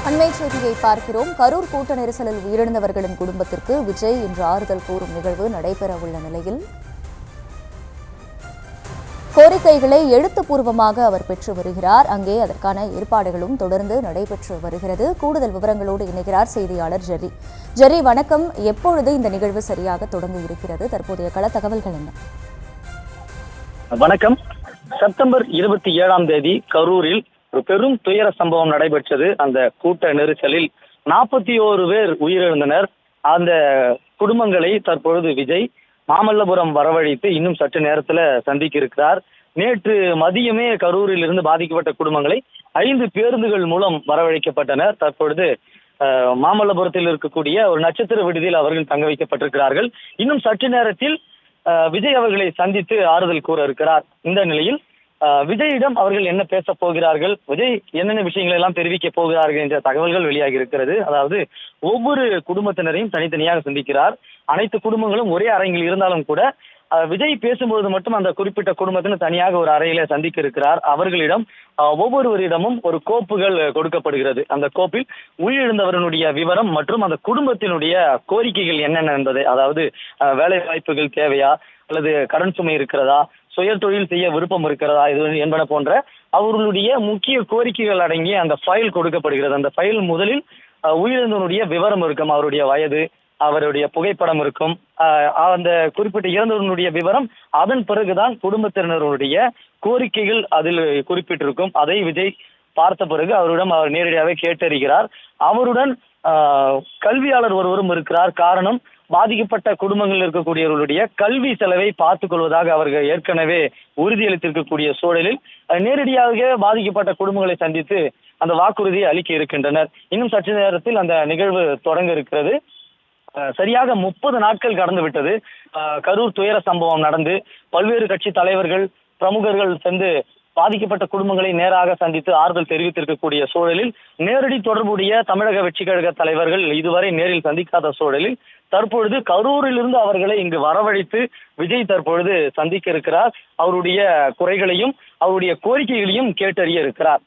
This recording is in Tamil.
அண்மை செய்தியை பார்க்கிறோம். கரூர் கூட்ட நெரிசலில் உயிரிழந்தவர்களின் குடும்பத்திற்கு விஜய் இன்று ஆறுதல் கூறும் நிகழ்வு நடைபெறவுள்ள நிலையில் கோரிக்கைகளை எழுத்துப்பூர்வமாக அவர் பெற்று வருகிறார். அங்கே அதற்கான ஏற்பாடுகளும் தொடர்ந்து நடைபெற்று வருகிறது. கூடுதல் விவரங்களோடு இணைகிறார் செய்தியாளர் ஜெர்ரி. ஜெர்ரி, வணக்கம். எப்பொழுது இந்த நிகழ்வு சரியாக தொடங்க இருக்கிறது? தற்போதைய கள தகவல்கள் என்ன? வணக்கம். செப்டம்பர் 27ஆம் தேதி கரூரில் ஒரு பெரும் துயர சம்பவம் நடைபெற்றது. அந்த கூட்ட நெரிசலில் 41 பேர் உயிரிழந்தனர். அந்த குடும்பங்களை தற்பொழுது விஜய் மாமல்லபுரம் வரவழைத்து இன்னும் சற்று நேரத்துல சந்திக்க இருக்கிறார். நேற்று மதியமே கரூரில் இருந்து பாதிக்கப்பட்ட குடும்பங்களை 5 பேருந்துகள் மூலம் வரவழைக்கப்பட்டனர். தற்பொழுது மாமல்லபுரத்தில் இருக்கக்கூடிய ஒரு நட்சத்திர விடுதியில் அவர்கள் தங்க வைக்கப்பட்டிருக்கிறார்கள். இன்னும் சற்று நேரத்தில் விஜய் அவர்களை சந்தித்து ஆறுதல் கூற இருக்கிறார். இந்த நிலையில் விஜயிடம் அவர்கள் என்ன பேச போகிறார்கள், விஜய் என்னென்ன விஷயங்கள் எல்லாம் தெரிவிக்க போகிறார்கள் என்ற தகவல்கள் வெளியாகி இருக்கிறது. அதாவது ஒவ்வொரு குடும்பத்தினரையும் தனித்தனியாக சந்திக்கிறார். அனைத்து குடும்பங்களும் ஒரே அரங்கில் இருந்தாலும் கூட விஜய் பேசும்போது மட்டும் அந்த குறிப்பிட்ட குடும்பத்தினர் தனியாக ஒரு அறையில சந்திக்க இருக்கிறார். அவர்களிடம் ஒவ்வொருவரிடமும் ஒரு கோப்புகள் கொடுக்கப்படுகிறது. அந்த கோப்பில் உயிரிழந்தவர்களுடைய விவரம் மற்றும் அந்த குடும்பத்தினுடைய கோரிக்கைகள் என்னென்ன என்பதை, அதாவது வேலை வாய்ப்புகள் தேவையா, அல்லது கடன் சுமை இருக்கிறதா, சுய தொழில் செய்ய விருப்பம் இருக்கிறதா, இது என்பன போன்ற அவர்களுடைய முக்கிய கோரிக்கைகள் அடங்கிய அந்த ஃபைல் கொடுக்கப்படுகிறது. அந்த ஃபைல் முதலில் உயிரிழந்தவனுடைய விவரம் இருக்கும், அவருடைய வயது, அவருடைய புகைப்படம் இருக்கும், அந்த குறிப்பிட்ட இறந்தவர்களுடைய விவரம். அதன் பிறகுதான் குடும்பத்தினருடைய கோரிக்கைகள் அதில் குறிப்பிட்டிருக்கும். அதை விஜய் பார்த்த பிறகு அவரிடம் அவர் நேரடியாக கேட்டறிகிறார். அவருடன் கல்வியாளர் ஒருவரும் இருக்கிறார். காரணம், பாதிக்கப்பட்ட குடும்பங்களில் இருக்கக்கூடியவர்களுடைய கல்வி செலவை பார்த்துக் கொள்வதாக அவர்கள் ஏற்கனவே உறுதியளித்திருக்கக்கூடிய சூழலில் நேரடியாக பாதிக்கப்பட்ட குடும்பங்களை சந்தித்து அந்த வாக்குறுதியை அளிக்க இருக்கின்றனர். இன்னும் சற்று நேரத்தில் அந்த நிகழ்வு தொடங்க இருக்கிறது. சரியாக 30 நாட்கள் கடந்து விட்டது. கரூர் துயர சம்பவம் நடந்து பல்வேறு கட்சி தலைவர்கள், பிரமுகர்கள் சென்று பாதிக்கப்பட்ட குடும்பங்களை நேராக சந்தித்து ஆறுதல் தெரிவித்திருக்கக்கூடிய சூழலில் நேரடி தொடர்புடைய தமிழக வெற்றி கழக தலைவர்கள் இதுவரை நேரில் சந்திக்காத சூழலில் தற்பொழுது கரூரில் இருந்து அவர்களை இங்கு வரவழைத்து விஜய் தற்பொழுது சந்திக்க இருக்கிறார். அவருடைய குறைகளையும் அவருடைய கோரிக்கைகளையும் கேட்டறிய இருக்கிறார்.